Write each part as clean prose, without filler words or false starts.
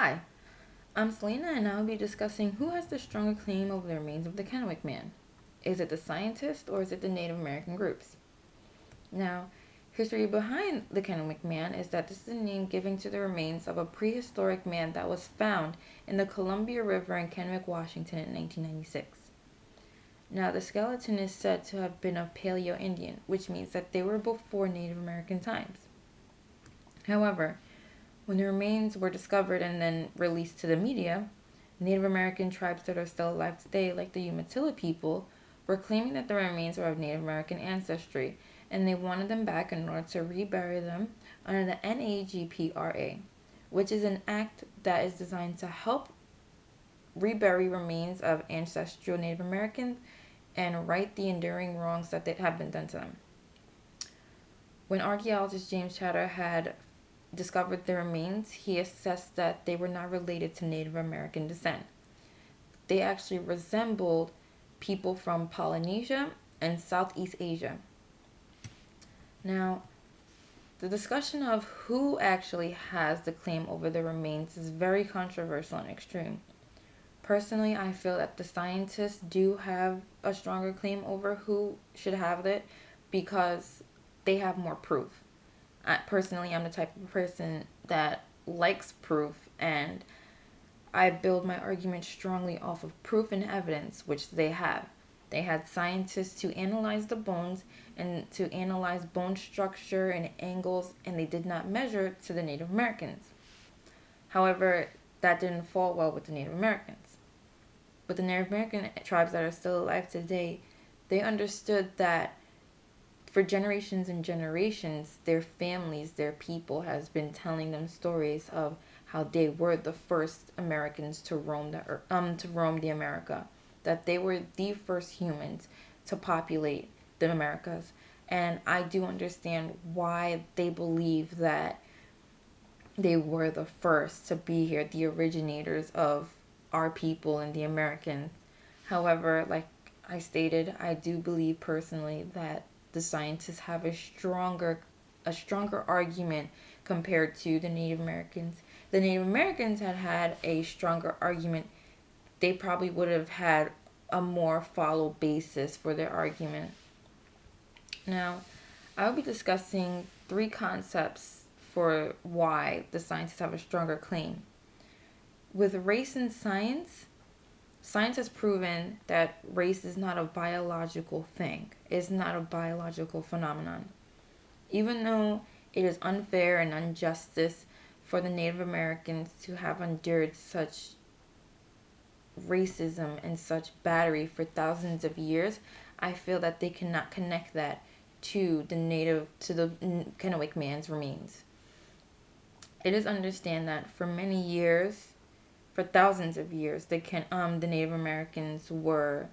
Hi, I'm Selena and I'll be discussing who has the stronger claim over the remains of the Kennewick man. Is it the scientist or is it the Native American groups? Now, history behind the Kennewick man is that this is a name given to the remains of a prehistoric man that was found in the Columbia River in Kennewick, Washington in 1996. Now, the skeleton is said to have been a Paleo Indian, which means that they were before Native American times. However, when the remains were discovered and then released to the media, Native American tribes that are still alive today, like the Umatilla people, were claiming that the remains were of Native American ancestry, and they wanted them back in order to rebury them under the NAGPRA, which is an act that is designed to help rebury remains of ancestral Native Americans and right the enduring wrongs that have been done to them. When archaeologist James Chatter had discovered the remains, he assessed that they were not related to Native American descent. They actually resembled people from Polynesia and Southeast Asia. Now, the discussion of who actually has the claim over the remains is very controversial and extreme. Personally, I feel that the scientists do have a stronger claim over who should have it because they have more proof. Personally, I'm the type of person that likes proof, and I build my argument strongly off of proof and evidence, which they have. They had scientists to analyze the bones and to analyze bone structure and angles, and they did not measure to the Native Americans. However, that didn't fall well with the Native Americans. With the Native American tribes that are still alive today, they understood that for generations and generations, their families, their people has been telling them stories of how they were the first Americans to roam the America, that they were the first humans to populate the Americas. And I do understand why they believe that they were the first to be here, the originators of our people and the Americans. However, like I stated, I do believe personally that the scientists have a stronger argument compared to the Native Americans. The Native Americans had a stronger argument. They probably would have had a more follow basis for their argument. Now, I'll be discussing three concepts for why the scientists have a stronger claim. With race and science has proven that race is not a biological thing. It's not a biological phenomenon. Even though it is unfair and injustice for the Native Americans to have endured such racism and such battery for thousands of years, I feel that they cannot connect that to the Kennewick man's remains. It is understand that for many years, for thousands of years, the Native Americans were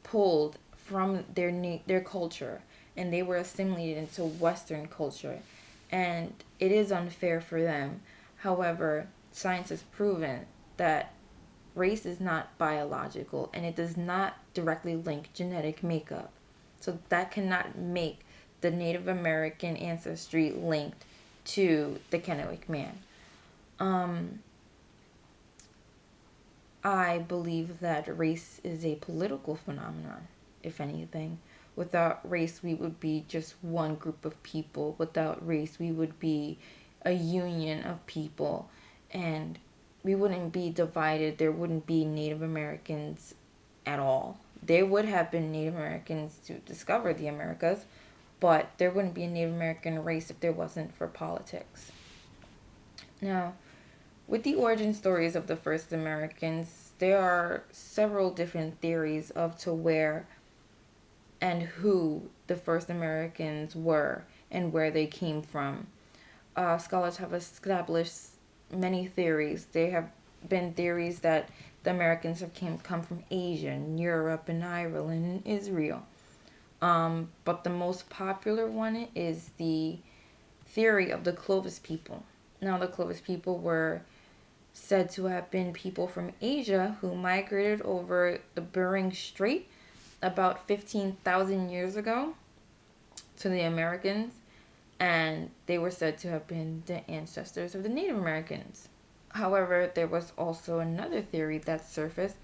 pulled from their culture, and they were assimilated into Western culture, and it is unfair for them. However, science has proven that race is not biological, and it does not directly link genetic makeup, so that cannot make the Native American ancestry linked to the Kennewick man. I believe that race is a political phenomenon, if anything. Without race, we would be just one group of people. Without race, we would be a union of people. And we wouldn't be divided. There wouldn't be Native Americans at all. There would have been Native Americans to discover the Americas, but there wouldn't be a Native American race if there wasn't for politics. Now, with the origin stories of the first Americans, there are several different theories of to where and who the first Americans were and where they came from. Scholars have established many theories. There have been theories that the Americans have come from Asia and Europe and Ireland and Israel. But the most popular one is the theory of the Clovis people. Now, the Clovis people were said to have been people from Asia who migrated over the Bering Strait about 15,000 years ago to the Americans, and they were said to have been the ancestors of the Native Americans. However, there was also another theory that surfaced,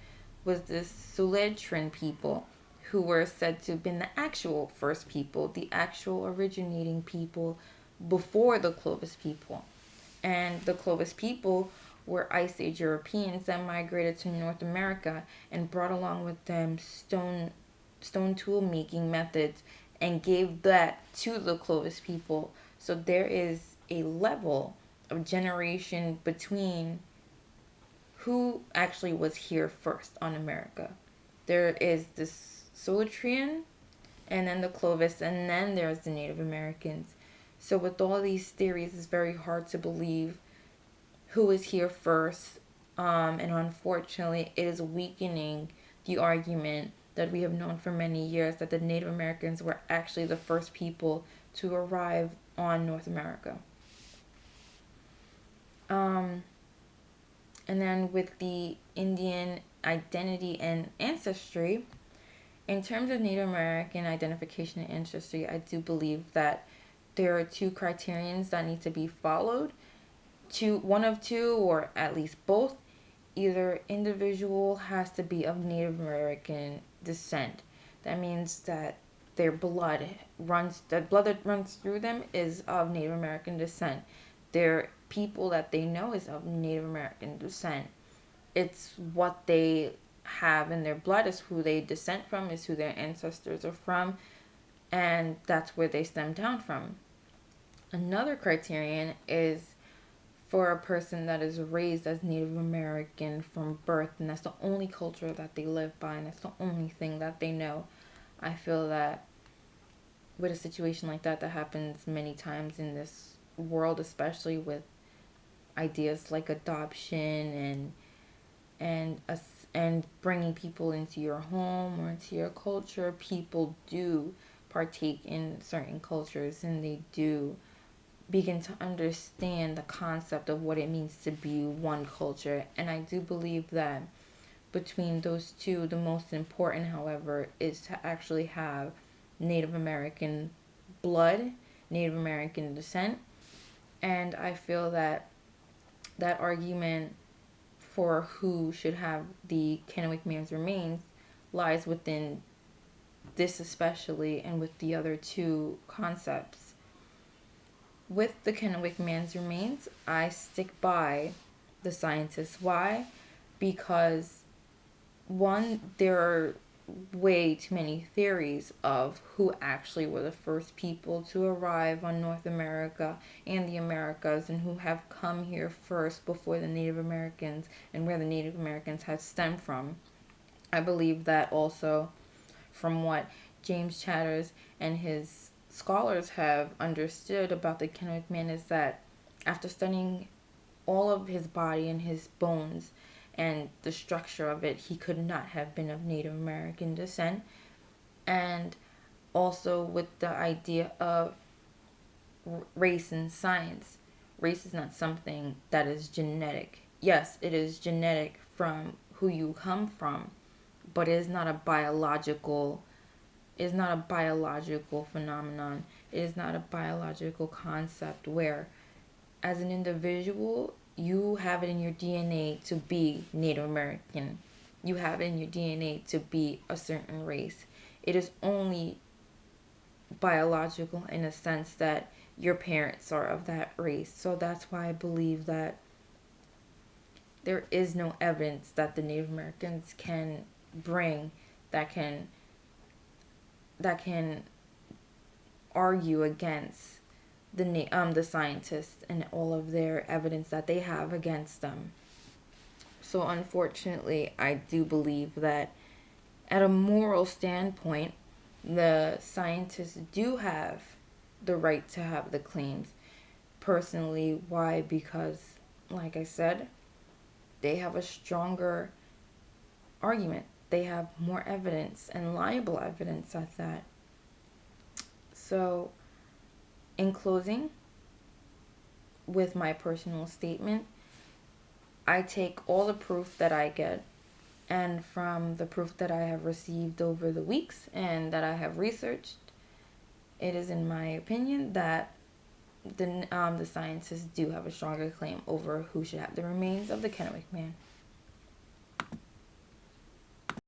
was the Suletran people, who were said to have been the actual first people, the actual originating people before the Clovis people. And the Clovis people were Ice Age Europeans that migrated to North America and brought along with them stone tool making methods and gave that to the Clovis people. So there is a level of generation between who actually was here first on America. There is this Solitrean, and then the Clovis, and then there's the Native Americans. So with all these theories, it's very hard to believe who is here first. And unfortunately, it is weakening the argument that we have known for many years that the Native Americans were actually the first people to arrive on North America. And then with the Indian identity and ancestry, in terms of Native American identification and ancestry, I do believe that there are two criterions that need to be followed. One of two, or at least both. Either individual has to be of Native American descent. That means that their blood that runs through them is of Native American descent. Their people that they know is of Native American descent. It's what they have in their blood, is who they descend from, is who their ancestors are from, and that's where they stem down from. Another criterion is for a person that is raised as Native American from birth, and that's the only culture that they live by, and that's the only thing that they know. I feel that with a situation like that happens many times in this world, especially with ideas like adoption and bringing people into your home or into your culture, people do partake in certain cultures, and they do begin to understand the concept of what it means to be one culture. And I do believe that between those two, the most important, however, is to actually have Native American blood, Native American descent. And I feel that that argument for who should have the Kennewick man's remains lies within this especially, and with the other two concepts. With the Kennewick man's remains, I stick by the scientists. Why? Because one, there are way too many theories of who actually were the first people to arrive on North America and the Americas, and who have come here first before the Native Americans, and where the Native Americans have stemmed from. I believe that also from what James Chatters and his scholars have understood about the Kennewick man is that after studying all of his body and his bones and the structure of it, he could not have been of Native American descent. And also with the idea of race and science. Race is not something that is genetic. Yes, it is genetic from who you come from, but it is not a biological phenomenon. It is not a biological concept where as an individual you have it in your DNA to be Native American. You have it in your DNA to be a certain race. It is only biological in a sense that your parents are of that race. So that's why I believe that there is no evidence that the Native Americans can bring that can argue against the scientists and all of their evidence that they have against them. So unfortunately, I do believe that at a moral standpoint, the scientists do have the right to have the claims. Personally, why? Because, like I said, they have a stronger argument. They have more evidence, and liable evidence at that. So, in closing, with my personal statement, I take all the proof that I get, and from the proof that I have received over the weeks and that I have researched, it is in my opinion that the scientists do have a stronger claim over who should have the remains of the Kennewick man.